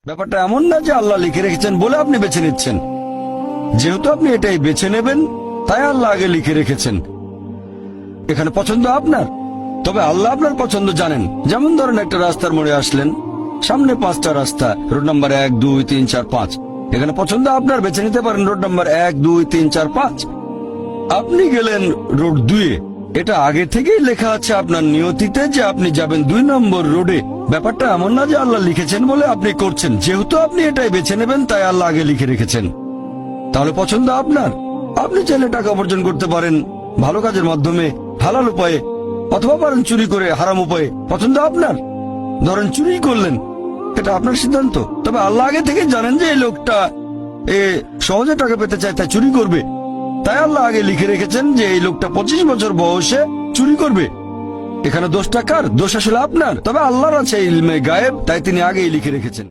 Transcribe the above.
ব্যাপারটা এমন না যে আল্লাহ লিখে রেখেছেন বলে আপনি বেছে নিচ্ছেন। যেহেতু আপনি এটাই বেছে নেবেন, তাই আল্লাহ আগে লিখে রেখেছেন। এখানে পছন্দ আপনার, তবে আল্লাহ আপনার পছন্দ জানেন। যেমন ধরেন একটা রাস্তার মোড়ে আসলেন, সামনে 5টা রাস্তা, রোড নাম্বার 1, 2, 3, 4, 5। এখানে পছন্দ আপনার, বেছে নিতে পারেন রোড নাম্বার 1, 2, 3, 4, 5। আপনি গেলেন রোড 2-এ। এটা আগে থেকেই লেখা আছে আপনার নিয়তিতে যে আপনি যাবেন 2 নম্বর রোডে। ব্যাপারটা এমন না যে আল্লাহ লিখেছেন বলে আপনি করছেন। যেহেতু আপনি এটাই বেছে নেবেন, তাই আল্লাহ আগে লিখে রেখেছেন। তাহলে পছন্দ আপনার। আপনি চাইলে টাকা উপার্জন করতে পারেন ভালো কাজের মাধ্যমে, হালাল উপায়ে, অথবা পারেন চুরি করে হারাম উপায়ে। পছন্দ আপনার। ধরেন চুরি করলেন, এটা আপনার সিদ্ধান্ত। তবে আল্লাহ আগে থেকে জানেন যে এই লোকটা সহজে টাকা পেতে চায়, তাই চুরি করবে। তাই আল্লাহ আগে লিখে রেখেছেন যে এই লোকটা 25 বছর বয়সে চুরি করবে। এখানে দোষটা কার? দোষ আসলে আপনার। তবে আল্লাহর আছে ইলমে গায়েব, তাই তিনি আগেই লিখে রেখেছেন।